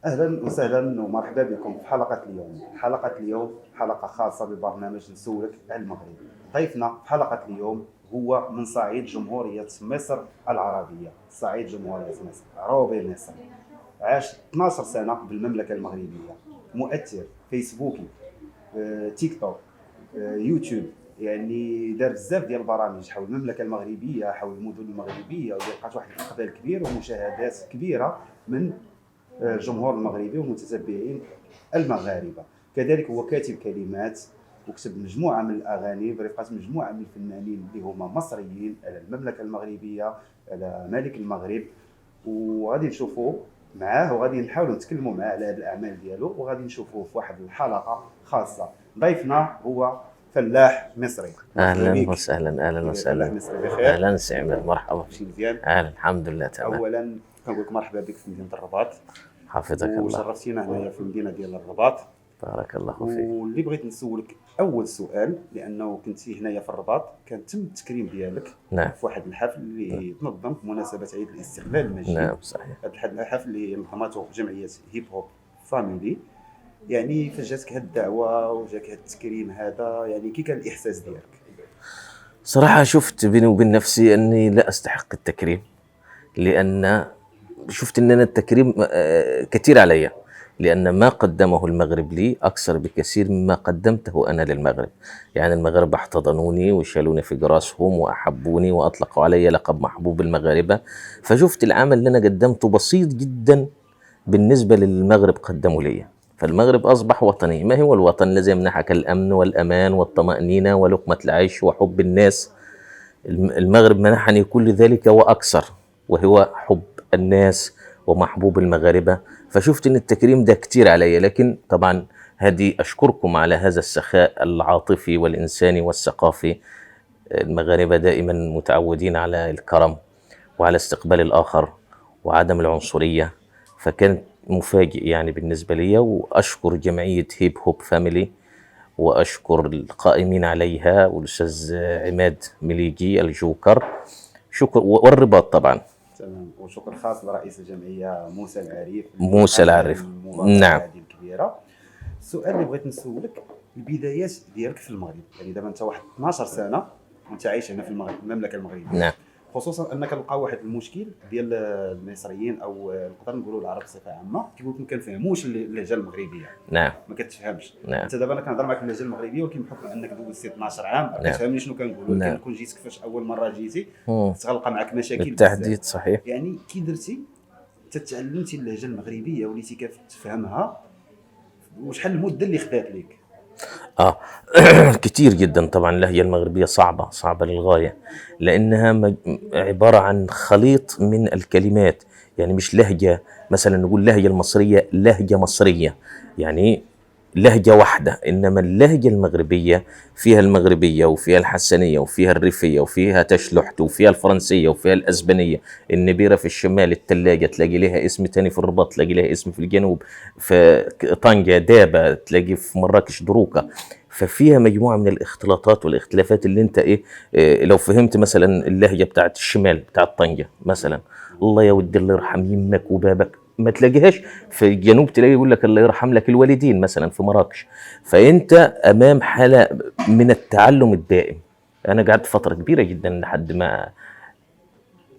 اهلا وسهلا ومرحبا بكم في حلقه اليوم. حلقه اليوم حلقه خاصه ببرنامج نسولك على المغرب. ضيفنا في حلقه اليوم هو من صعيد جمهوريه مصر العربيه، صعيد جمهوريه مصر، روبي مصر. عاش 12 سنه بالمملكه المغربيه، مؤثر فيسبوكي، تيك توك، يوتيوب. يعني دار بزاف ديال البرامج حول المملكه المغربيه، حول المدن المغربيه، ولقات واحد الاقبال كبير ومشاهدات كبيره من الجمهور المغربي والمتتبعين المغاربه. كذلك هو كاتب كلمات وكتب مجموعه من الاغاني برفقه مجموعه من الفنانين اللي هما مصريين على المملكه المغربيه، على ملك المغرب. وغادي نشوفوا معاه وغادي نحاولوا نتكلموا معاه على هذه الاعمال ديالو، وغادي نشوفوه في واحد الحلقه خاصه. ضيفنا هو فلاح مصري. اهلا وسهلا. اهلا فلاح وسهلا. مصري بخير؟ اهلا سي عماد، مرحبا. ماشي مزيان؟ اهلا، الحمد لله تمام. اولا كنقول لك مرحبا بك في مدينه الرباط، حفظك الله. وشرفتينا هنايا في المدينه ديال الرباط. بارك الله فيك. واللي بغيت نسولك اول سؤال، لانه كنتي هنايا في الرباط، كان تم التكريم ديالك نعم. في واحد الحفل اللي تنظم بمناسبه عيد الاستقلال المجيد. نعم صحيح. هذا الحفل اللي نظمته جمعيه هيب هوب فاميلي. يعني فجاتك هاد الدعوه وجاك هاد التكريم هذا، يعني كي كان الاحساس ديالك؟ صراحة شفت بيني وبين نفسي أني لا أستحق التكريم، لأن شفت أن أنا التكريم كثير علي، لأن ما قدمه المغرب لي أكثر بكثير مما قدمته أنا للمغرب. يعني المغرب احتضنوني وشالوني في راسهم وأحبوني وأطلقوا علي لقب محبوب المغاربة. فشفت العمل اللي أنا قدمته بسيط جدا بالنسبة للمغرب قدموا لي. فالمغرب أصبح وطني. ما هو الوطن؟ الذي يمنحك الأمن والأمان والطمأنينة ولقمة العيش وحب الناس. المغرب منحني كل ذلك وأكثر، وهو حب الناس ومحبوب المغاربة. فشفت أن التكريم ده كتير علي، لكن طبعا هذه أشكركم على هذا السخاء العاطفي والإنساني والثقافي. المغاربة دائما متعودين على الكرم وعلى استقبال الآخر وعدم العنصرية. فكانت مفاجئ يعني بالنسبة لي. وأشكر جمعية هيب هوب فاميلي، وأشكر القائمين عليها والأستاذ عماد مليجي الجوكر. شكر، والرباط طبعا. تمام. وشكر خاص لرئيس الجمعيه موسى العريف. موسى العريف، نعم. هذه الكبيره. السؤال اللي بغيت نسولك، البدايات ديالك في المغرب. يعني دابا انت واحد 12 سنه وانت عايش هنا في المغرب، المملكه المغربيه. نعم. خصوصا انك لقى واحد المشكل ديال المصريين، او نقدر نقولوا العرب بصفه عامه، كيقول لك ما كنفهموش اللهجه المغربيه. نعم. ما كتفهمش. نعم. انت دابا انا كنهضر معك باللهجه المغربيه، ولكن بحكم انك دوزتي 12 عام ما نعم. كتفهمني شنو كنقول. نعم. ولكن كون جيت كيفاش اول مره جيتي مم. تغلق معك مشاكل بالتحديد صحيح. يعني كي درتي تتعلمتي اللهجه المغربيه وليتي كتفهمها، وشحال المده اللي خدات لك؟ كتير جدا طبعا. اللهجة المغربية صعبة للغاية، لأنها عبارة عن خليط من الكلمات. يعني مش لهجة، مثلا نقول اللهجة المصرية لهجة مصرية، يعني لهجة واحدة. إنما اللهجة المغربية فيها المغربية وفيها الحسنية وفيها الريفية وفيها تشلحت وفيها الفرنسية وفيها الأسبانية. النبيرة في الشمال، التلاجة تلاقي لها اسم تاني، في الرباط تلاقي لها اسم، في الجنوب في طنجة دابة، تلاقي في مراكش دروكة. ففيها مجموعة من الاختلاطات والاختلافات اللي انت لو فهمت مثلا اللهجة بتاعت الشمال بتاعت طنجة مثلا، الله يا ودي الله يرحم يمك وبابك، ما تلاقيهاش في الجنوب. تلاقي يقول لك الله يرحم لك الوالدين مثلا في مراكش. فانت امام حالة من التعلم الدائم. انا قعدت فترة كبيرة جدا لحد ما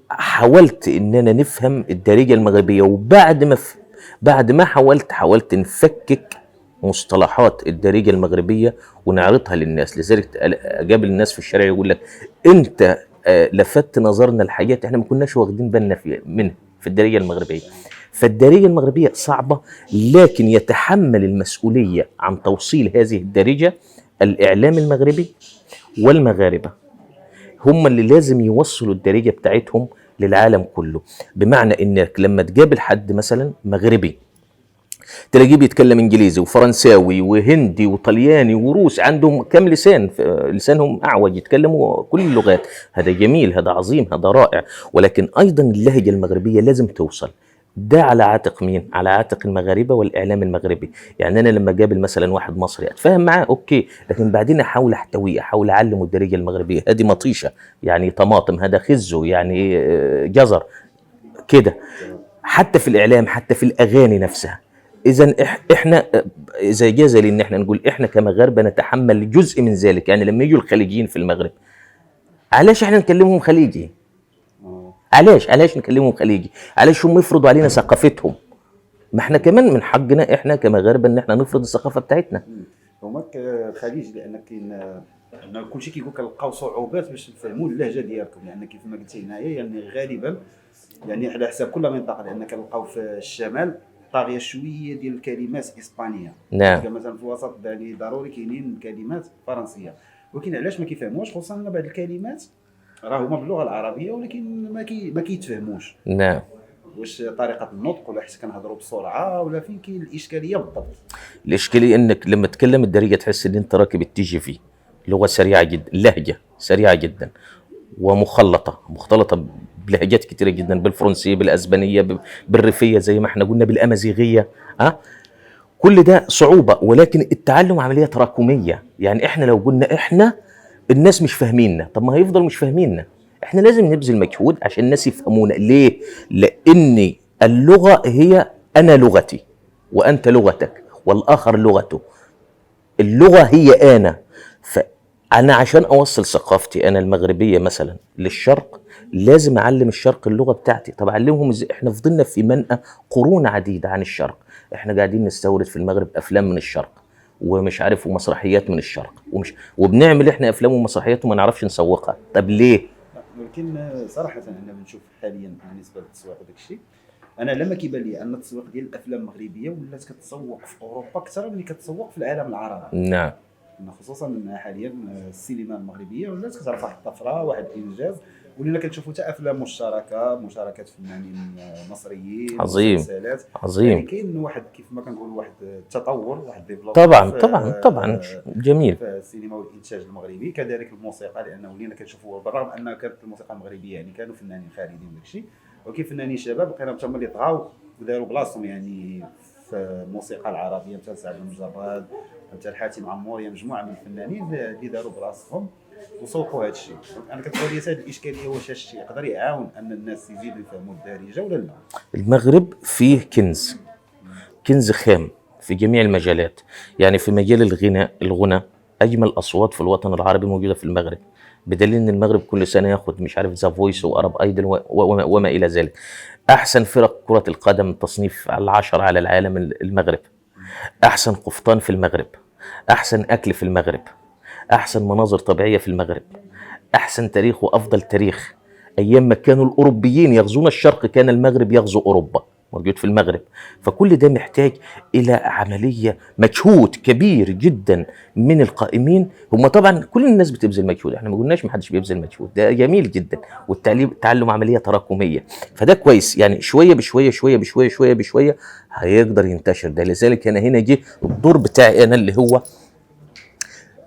حاولت اننا نفهم الدارجة المغربية. وبعد ما بعد ما حاولت نفكك مصطلحات الدارجة المغربية ونعرضها للناس. لذلك اقابل الناس في الشارع يقول لك انت لفت نظرنا لحاجات احنا ما كناش واخدين بالنا منها في الدارجة المغربية. فالدارجة المغربية صعبة، لكن يتحمل المسؤولية عن توصيل هذه الدارجة الإعلام المغربي والمغاربة. هم اللي لازم يوصلوا الدارجة بتاعتهم للعالم كله. بمعنى انك لما تقابل حد مثلا مغربي تلاقيه بيتكلم انجليزي وفرنساوي وهندي وطلياني وروسي، عندهم كم لسان، لسانهم اعوج، يتكلموا كل اللغات. هذا جميل، هذا عظيم، هذا رائع. ولكن ايضا اللهجة المغربية لازم توصل. ده على عاتق مين؟ على عاتق المغاربة والإعلام المغربي. يعني أنا لما قابل مثلا واحد مصري أتفاهم معاه أوكي، لكن بعدين أحاول أحتويه، أحاول أعلمه الدارجة المغربية. هذه مطيشة يعني طماطم، هذا خزو يعني جزر كده. حتى في الإعلام، حتى في الأغاني نفسها اذا احنا اذا جاز لي ان احنا نقول احنا كمغاربه نتحمل جزء من ذلك، يعني لما يجوا الخليجيين في المغرب علاش احنا نكلمهم خليجي؟ آه. علاش نكلمهم خليجي؟ علاش هم يفرضوا علينا ثقافتهم؟ ما احنا كمان من حقنا احنا كمغاربه ان احنا نفرض الثقافه بتاعتنا. هما الخليج لان كاين كلشي كيقول كنلقاو صعوبات باش نفهموا اللهجه ديالكم، لان كيف ما قلتي هنايا يعني غالبا يعني على حساب كل منطقه، لان كنلقاو في الشمال طاغيه شويه ديال الكلمات اسبانيه. نعم. مثلا في الوسط يعني ضروري كاينين كلمات فرنسيه، ولكن علاش ما كيفهموش؟ خصوصا ان بعض الكلمات راه هما باللغه العربيه ولكن ما كيتفهموش. نعم. واش طريقه النطق ولا حيت كنهضروا بسرعه ولا فين كاين الاشكاليه بالضبط؟ الاشكاليه انك لما تتكلم الدارجه تحس ان انت راكب التي جي في، لغه سريعه جدا، لهجه سريعه جدا مختلطه بلهجات كتيره جدا، بالفرنسيه، بالاسبانيه، بالريفيه زي ما احنا قلنا، بالامازيغيه. ها، كل ده صعوبه، ولكن التعلم عمليه تراكميه. يعني احنا لو قلنا احنا الناس مش فاهميننا، طب ما هيفضل مش فاهميننا. احنا لازم نبذل مجهود عشان الناس يفهمونا. ليه؟ لان اللغه هي انا لغتي وانت لغتك والاخر لغته. اللغه هي انا. فانا عشان اوصل ثقافتي انا المغربيه مثلا للشرق لازم اعلم الشرق اللغه بتاعتي. طب اعلمهم ازاي؟ احنا فضلنا في منأى قرون عديده عن الشرق. احنا قاعدين نستورد في المغرب افلام من الشرق ومش عارف ومسرحيات من الشرق وبنعمل احنا افلام ومسرحيات وما نعرفش نسوقها. طب ليه؟ ولكن صراحه انا بنشوف حاليا بالنسبه للتسويق وداك الشيء، انا لما كيبان لي ان التسويق ديال الافلام المغربيه ولات كتسوق في اوروبا اكثر من اللي كتسوق في العالم العربي. نعم. خصوصا حاليا السينما المغربيه ولات كتعرف واحد الطفره، واحد الانجاز، ولينا كنشوفوا حتى افلام مشاركات فنانين مصريين، عظيم. مسلسلات. عظيم. يعني كاين واحد كيف ما كنقولوا واحد التطور، واحد ديفلوب طبعا جميل في السينما والانتاج المغربي. كذلك الموسيقى، لانه ولينا كنشوفوا بالرغم ان كانت الموسيقى المغربيه يعني كانوا فنانين خالدين وداك الشيء، ولكن فنانين شباب لقيناهم هما اللي طغاو وداروا بلاصتهم يعني في الموسيقى العربيه، مثل سعد المجرد، مثل حاتم عموريه، مجموعه من الفنانين اللي داروا بلاصتهم وسوقوا هذا الشيء. انا كتبان لي هذه الاشكاليه، واش هذا الشيء يقدر يعاون ان الناس يزيدوا يفهموا الدارجه ولا لا؟ المغرب فيه كنز خام في جميع المجالات. يعني في مجال الغنى اجمل اصوات في الوطن العربي موجوده في المغرب، بدليل ان المغرب كل سنه ياخد مش عارف ذا فويس وارب ايدل وما الى ذلك. احسن فرق كره القدم تصنيف العشرة على العالم المغرب، احسن قفطان في المغرب، احسن اكل في المغرب، احسن مناظر طبيعيه في المغرب، احسن تاريخ وافضل تاريخ. ايام ما كانوا الاوروبيين يغزون الشرق كان المغرب يغزو اوروبا، موجود في المغرب. فكل ده محتاج الى عمليه مجهود كبير جدا من القائمين. هم طبعا كل الناس بتبذل مجهود، احنا ما قلناش ما حدش بيبذل مجهود، ده جميل جدا. والتعلم عمليه تراكميه، فده كويس. يعني شويه بشويه شويه بشويه شويه بشويه هيقدر ينتشر ده. لذلك انا هنا جه الدور بتاعي انا اللي هو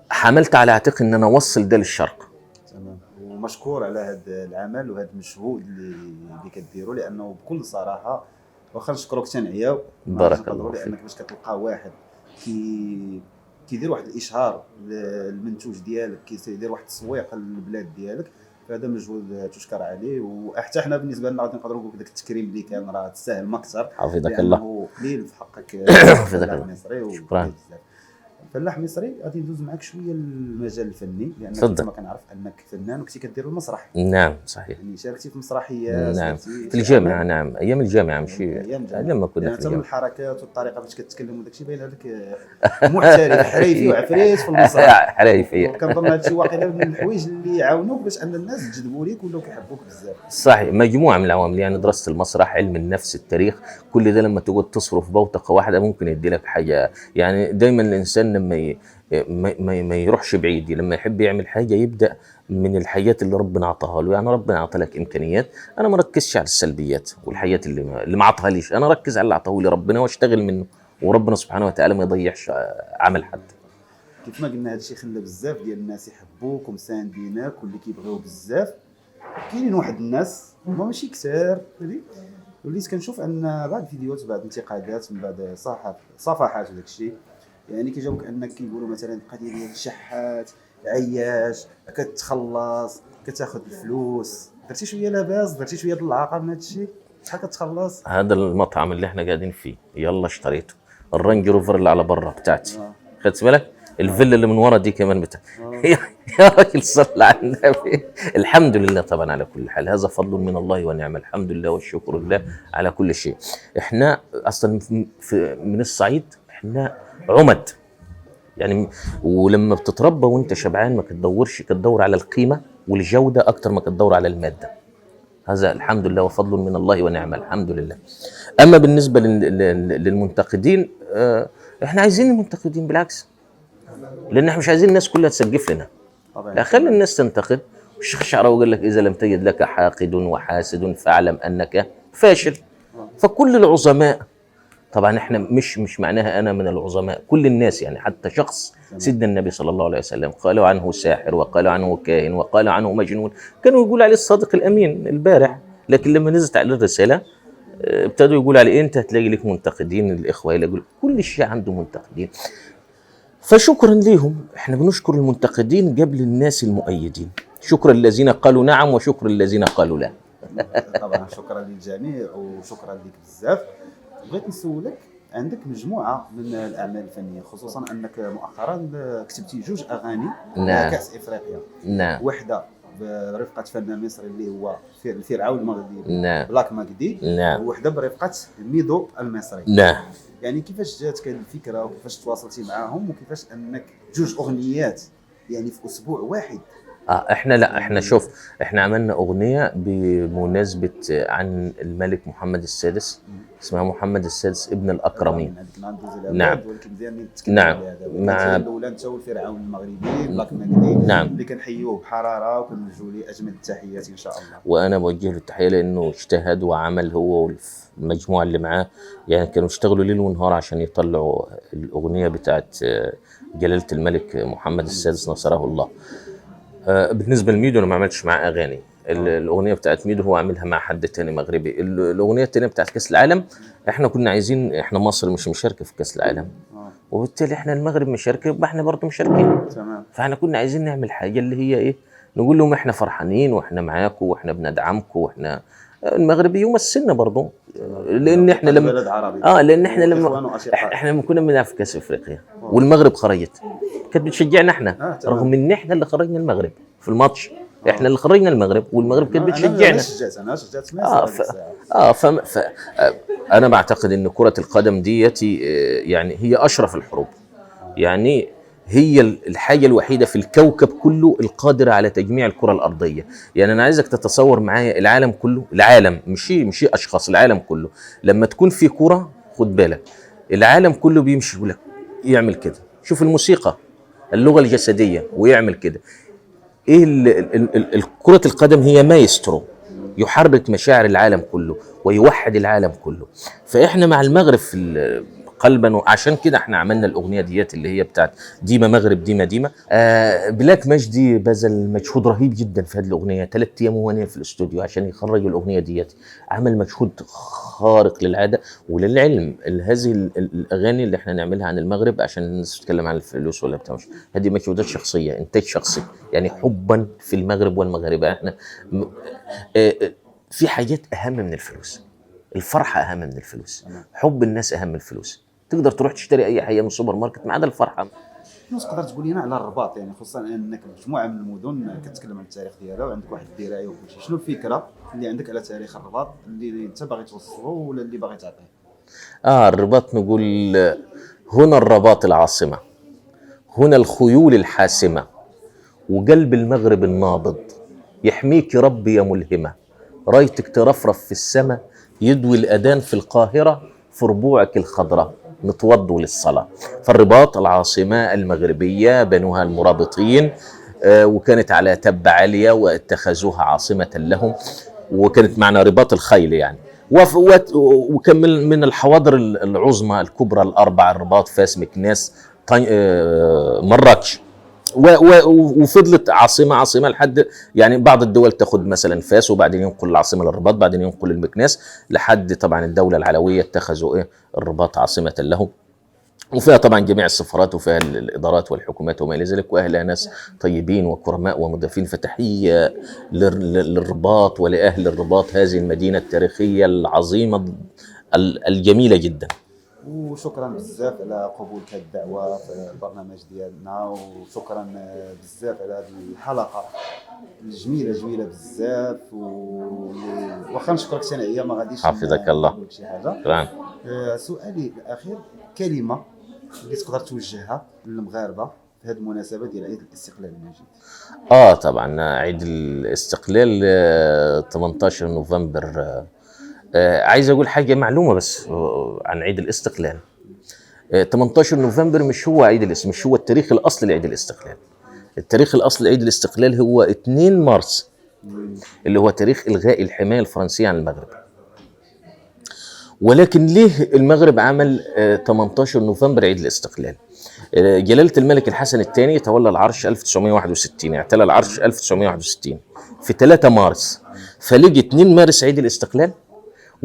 حملت على عاتقي ان انا اوصل ده للشرق. تمام. ومشكور على هذا العمل وهذا المجهود اللي كديروا، لانه بكل صراحه واخا نشكروك تنعياو بارك الله فيك. لانك باش كتلقى واحد كيدير واحد الاشهار للمنتوج ديالك، كيدير واحد التسويق للبلاد ديالك، فهذا مجهود تشكر عليه. وحتى حنا بالنسبه لنا غادي نقدروا نقولوا داك التكريم اللي كان راه تستاهل ما اكثر، حفظك الله. لانه قليل في حقك حفظك الله. المصري. شكرا. فلاح مصري غادي ندوز معك شويه المجال الفني، لانك كما كنعرف انك فنان وكنتي كدير المسرح. نعم صحيح. يعني شاركتي في مسرحيات. نعم في الجامعه. نعم ايام الجامعه ماشي لما كنا يعني في الجامعه. الحركات والطريقه باش كتكلم وداك الشيء باين لك محترف حريفي وعفريت في المسرح. حريفي. كنظن هذا الشيء واقيلا من الحوايج اللي يعاونوك باش ان الناس تجذبوا ليك ولاو كيحبوك بزاف. صحيح، مجموعه من العوامل. يعني دراسه المسرح، علم النفس، التاريخ، كل ده لما تقعد تصرف بوتقه واحده ممكن يدي لك حاجه. يعني دايما الانسان لما ما يروحش بعيد، لما يحب يعمل حاجه يبدا من الحاجات اللي ربنا عطاها له. يعني ربنا عطى لك امكانيات، انا ما ركزش على السلبيات والحاجات اللي ما عطاها ليش، انا ركز على اللي عطاه لي ربنا واشتغل منه، وربنا سبحانه وتعالى ما يضيعش عمل حد. كيف ما قلنا هذا الشيء خلى بزاف ديال الناس يحبوك ومساندينك واللي كيبغيو بزاف. كاينين واحد الناس هما ماشي كثار، وليت كنشوف ان بعض الفيديوهات، بعض الانتقادات من بعض صفحات وداك الشيء، يعني كيجاوبك انك كيقولوا مثلا القضيه ديال الشحات عياش، كتخلص كتاخذ الفلوس، درتي شويه لاباس، درتي شويه د العاقه من هذا الشيء، شحال كتخلص؟ هذا المطعم اللي احنا قاعدين فيه يلا اشتريته الرانج روفر اللي على برا بتاعتي، خدت بالك؟ الفيلا اللي من ورا دي كمان يا راجل صل على النبي. الحمد لله طبعا على كل حال، هذا فضل من الله ونعم، الحمد لله والشكر لله على كل شيء. احنا اصلا من الصعيد، احنا عمد يعني، ولما بتتربى وانت شبعان ما تدور على القيمه والجوده اكتر ما تدور على الماده. هذا الحمد لله وفضل من الله ونعمه، الحمد لله. اما بالنسبه للمنتقدين، احنا عايزين المنتقدين بالعكس، لان احنا مش عايزين الناس كلها تسقف لنا. لا، خلي الناس تنتقد. الشيخ الشعراوي قال لك اذا لم تجد لك حاقد وحاسد فاعلم انك فاشل. فكل العظماء طبعا، احنا مش معناها انا من العظماء، كل الناس يعني، حتى شخص سيدنا النبي صلى الله عليه وسلم قالوا عنه ساحر، وقالوا عنه كاهن، وقالوا عنه مجنون، كانوا يقول عليه الصادق الامين البارح. لكن لما نزلت عليه الرساله ابتدوا يقول عليه انت هتلاقي لك منتقدين، الاخوه يقول كل شيء عنده منتقدين. فشكرا ليهم، احنا بنشكر المنتقدين قبل الناس المؤيدين. شكرا الذين قالوا نعم، وشكرا الذين قالوا لا. طبعا شكرا للجميع وشكرا لك بزاف. بغيت نسولك، عندك مجموعه من الاعمال الفنيه، خصوصا انك مؤخرا كتبتي 2 اغاني كاس افريقيا. نعم. واحده برفقه فنان مصري اللي هو الفرعون المغربي، نعم، بلاك ماكدي. نعم. وواحده برفقه ميدو المصري. نعم. يعني كيفاش جاتك هذه الفكره، وكيفاش تواصلتي معاهم، وكيفاش انك 2 اغنيات يعني في اسبوع واحد؟ احنا شوف، احنا عملنا اغنيه بمناسبه عن الملك محمد السادس، اسمها محمد السادس ابن الاكرمين. نعم. ولكن مزيان نتكلم عليها دابا. مع الاولى انت والفرعون المغربي بلاك ماكدي. نعم. اللي كنحيوه بحراره وكنوجهوا ليه اجمل التحيات ان شاء الله. وانا بوجه له التحيه لانه اجتهد وعمل هو والمجموعه اللي معاه، يعني كانوا يشتغلوا ليل ونهار عشان يطلعوا الاغنيه بتاعت جلاله الملك محمد السادس نصره الله. بالنسبه لميدو انا ما عملتش معاه اغاني. الاغنيه بتاعت ميدو هو عاملها مع حد تاني مغربي. الاغنيه التانيه بتاعت كاس العالم، احنا كنا عايزين، احنا مصر مش مشاركه في كاس العالم، وبالتالي احنا المغرب مشاركه، يبقى احنا برضه مشاركين. تمام. فاحنا كنا عايزين نعمل حاجه اللي هي ايه، نقول لهم احنا فرحانين واحنا معاكم واحنا بندعمكم، واحنا المغربي يمثلنا برضه، لان احنا لما لان احنا لما كنا بنلعب في كاس افريقيا والمغرب خرجت، كانت بتشجعنا احنا، رغم ان احنا اللي خرجنا المغرب في الماتش. احنا اللي خرجنا المغرب والمغرب كانت بتشجعنا. انا شجعت انا بعتقد ان كرة القدم ديتي يعني هي اشرف الحروب، يعني هي الحاجة الوحيدة في الكوكب كله القادرة على تجميع الكرة الأرضية. يعني أنا عايزك تتصور معايا العالم كله، العالم مش أشخاص، العالم كله لما تكون في كرة، خد بالك العالم كله بيمشي يقول لك يعمل كده. شوف الموسيقى، اللغة الجسدية، ويعمل كده. ايه كرة القدم هي مايسترو، يحرك مشاعر العالم كله ويوحد العالم كله. فاحنا مع المغرب في قلبا، وعشان كده احنا عملنا الاغنيه ديت اللي هي بتاعت ديما مغرب ديما ديما. بلاك مجدي بذل مجهود رهيب جدا في هذه الاغنيه، 3 ايام وهو في الاستوديو عشان يخرج الاغنيه ديت. عمل مجهود خارق للعاده. وللعلم هذه الاغاني اللي احنا نعملها عن المغرب عشان الناس تتكلم عن الفلوس ولا بتاع، هذه مجهودات شخصيه، انتاج شخصي، يعني حبا في المغرب والمغاربه. احنا في حاجات اهم من الفلوس، الفرحه اهم من الفلوس، حب الناس اهم من الفلوس. تقدر تروح تشتري اي حاجه من السوبر ماركت ما عدا الفرحه. شنو تقدر تقول لنا على الرباط، يعني خصوصا انك مجموعه من المدن كتكلم عن التاريخ ديالها وعندك واحد الدرايه وكل شيء، شنو الفكره اللي عندك على تاريخ الرباط اللي انت باغي توصله ولا اللي باغي تعطيه؟ الرباط نقول هنا الرباط العاصمه، هنا الخيول الحاسمه، وقلب المغرب النابض، يحميك ربي يا ملهمه، رايتك ترفرف في السماء، يدوي الاذان في القاهره، في ربوعك الخضراء نتوضوا للصلاة. فالرباط العاصمة المغربية بنوها المرابطين، وكانت على تبة عالية واتخذوها عاصمة لهم، وكانت معنا رباط الخيل يعني. وكان من الحواضر العظمى الكبرى الأربع، الرباط، فاس، مكناس، مراكش. وفضلت عاصمة لحد يعني بعض الدول تاخد مثلا فاس وبعدين ينقل العاصمة للرباط، بعدين ينقل المكناس، لحد طبعا الدولة العلوية اتخذوا الرباط عاصمة لهم. وفيها طبعا جميع السفارات وفيها الإدارات والحكومات وما إلى ذلك، وأهلها ناس طيبين وكرماء ومضيفين. فتحية للرباط ولأهل الرباط، هذه المدينة التاريخية العظيمة الجميلة جدا. وشكرا بزاف على قبولك هذه الدعوه في البرنامج ديالنا، وشكرا بزاف على هذه الحلقه جميله بزاف. واخا نشكرك ثانيه ما غاديش حفظك الله. نقول شي حاجه. شكرا. سؤالي الاخير، كلمه اللي تقدر توجهها للمغاربه في هذه المناسبه ديال عيد الاستقلال المجيد. طبعا عيد الاستقلال 18 نوفمبر. عايز اقول حاجه معلومه بس عن عيد الاستقلال. 18 نوفمبر مش هو مش هو التاريخ الاصلي لعيد الاستقلال. التاريخ الاصلي لعيد الاستقلال هو 2 مارس اللي هو تاريخ الغاء الحمايه الفرنسيه عن المغرب. ولكن ليه المغرب عمل 18 نوفمبر عيد الاستقلال؟ جلالة الملك الحسن الثاني تولى العرش 1961، اعتلى العرش 1961 في 3 مارس، فلقي 2 مارس عيد الاستقلال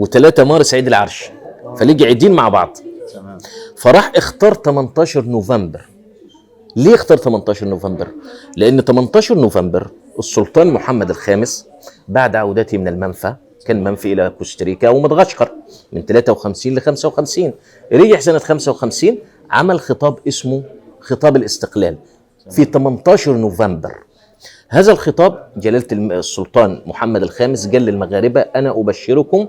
و3 مارس عيد العرش، فلقي عيدين مع بعض. تمام. فراح اختار 18 نوفمبر. ليه اختار 18 نوفمبر؟ لأن 18 نوفمبر السلطان محمد الخامس بعد عودته من المنفى، كان منفي إلى كوستاريكا ومدغشقر من 53 ل 55، رجع سنة 55 عمل خطاب اسمه خطاب الاستقلال في 18 نوفمبر. هذا الخطاب جلالة السلطان محمد الخامس قال للمغاربة: أنا أبشركم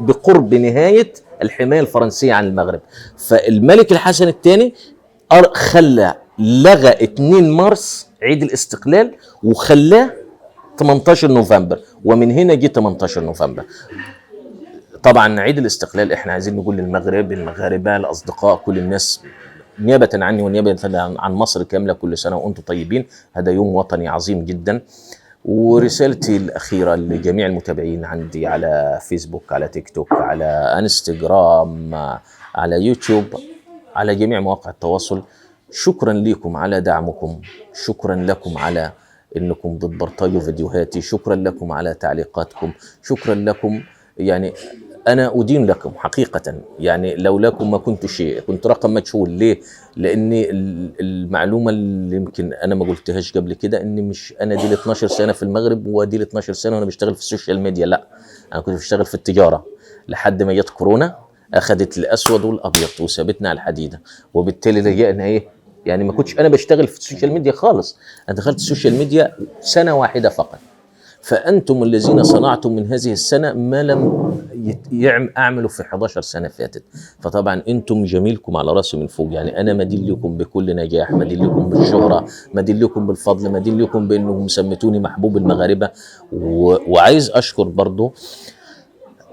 بقرب نهاية الحماية الفرنسية عن المغرب. فالملك الحسن الثاني لغى 2 مارس عيد الاستقلال وخلاه 18 نوفمبر، ومن هنا جه 18 نوفمبر. طبعا عيد الاستقلال احنا عايزين نقول للمغرب، المغاربه، الاصدقاء، كل الناس نيابه عني ونيابه عن مصر كامله، كل سنه وانتم طيبين. هذا يوم وطني عظيم جدا. ورسالتي الاخيره لجميع المتابعين عندي على فيسبوك، على تيك توك، على انستغرام، على يوتيوب، على جميع مواقع التواصل: شكرا لكم على دعمكم، شكرا لكم على انكم بتبرطجوا فيديوهاتي، شكرا لكم على تعليقاتكم، شكرا لكم. يعني أنا أدين لكم حقيقة، يعني لولاكم ما كنت شيء، كنت رقم مجهول. ليه؟ لأن المعلومة اللي يمكن أنا ما قلتهاش قبل كده، إني مش أنا دي 12 سنة في المغرب ودي 12 سنة وأنا بشتغل في السوشيال ميديا، لا، أنا كنت بشتغل في التجارة لحد ما جت كورونا أخذت الأسود والأبيض وسابتنا على الحديدة، وبالتالي لجأنا إيه؟ يعني ما كنتش أنا بشتغل في السوشيال ميديا خالص، أنا دخلت السوشيال ميديا سنة واحدة فقط. فأنتم الذين صنعتم من هذه السنة ما لم أعمله في 11 سنة فاتت. فطبعا أنتم جميلكم على رأسي من فوق. يعني أنا مدين لكم بكل نجاح، مدين لكم بالشهرة، مدين لكم بالفضل، مدين لكم بأنهم سميتوني محبوب المغاربة. وعايز أشكر برضو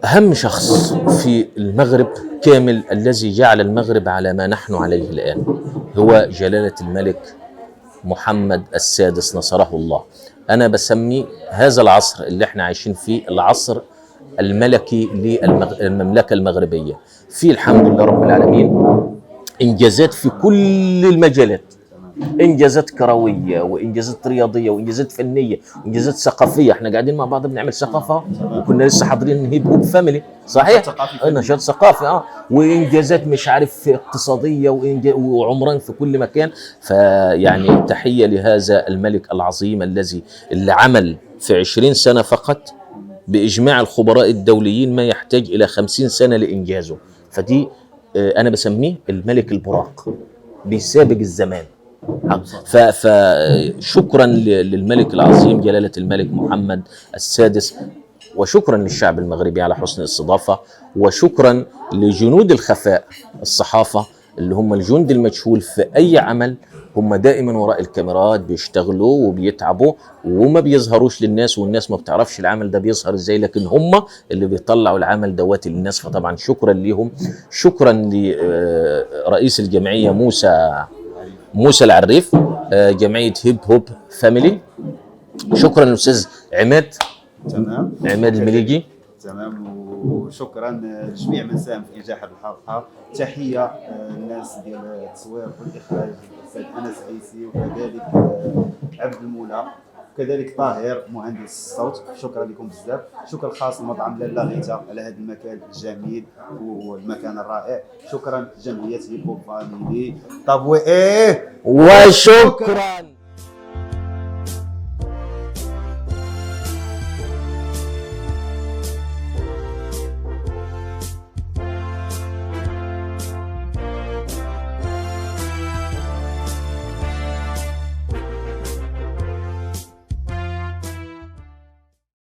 أهم شخص في المغرب كامل الذي جعل المغرب على ما نحن عليه الآن، هو جلالة الملك محمد السادس نصره الله. أنا بسمي هذا العصر اللي احنا عايشين فيه العصر الملكي للمملكة المغربية. في الحمد لله رب العالمين إنجازات في كل المجالات، إنجازات كروية وإنجازات رياضية وإنجازات فنية وإنجازات ثقافية. احنا قاعدين مع بعض بنعمل ثقافة، وكنا لسه حاضرين هيب هوب فاميلي، صحيح؟ نشاط ثقافي وإنجازات مش عارف اقتصادية وعمران في كل مكان. فيعني تحية لهذا الملك العظيم اللي عمل في 20 سنة فقط بإجماع الخبراء الدوليين ما يحتاج إلى 50 سنة لإنجازه. فدي أنا بسميه الملك البراق بيسابق الزمان. فشكرا للملك العظيم جلالة الملك محمد السادس، وشكرا للشعب المغربي على حسن الاستضافة، وشكرا لجنود الخفاء الصحافة اللي هم الجند المجهول في أي عمل، هم دائما وراء الكاميرات بيشتغلوا وبيتعبوا وما بيظهروش للناس، والناس ما بتعرفش العمل ده بيظهر ازاي، لكن هم اللي بيطلعوا العمل دواتي للناس. فطبعا شكرا ليهم. شكرا لرئيس الجمعية موسى العريف، جمعية هيب هوب فاميلي. شكرا للأستاذ عماد المليجي. تمام. وشكرا لجميع من ساهم في انجاح هذه الحلقه. تحيه للناس ديال التصوير والاخراج، السيد انس عيسي، وكذلك عبد المولى، وكذلك طاهر مهندس الصوت. شكرا لكم بزاف. شكرا خاص لمطعم لالا غيتا على هذا المكان الجميل والمكان الرائع. شكرا جمعيه هيب هوب فاميلي. طب وشكرا.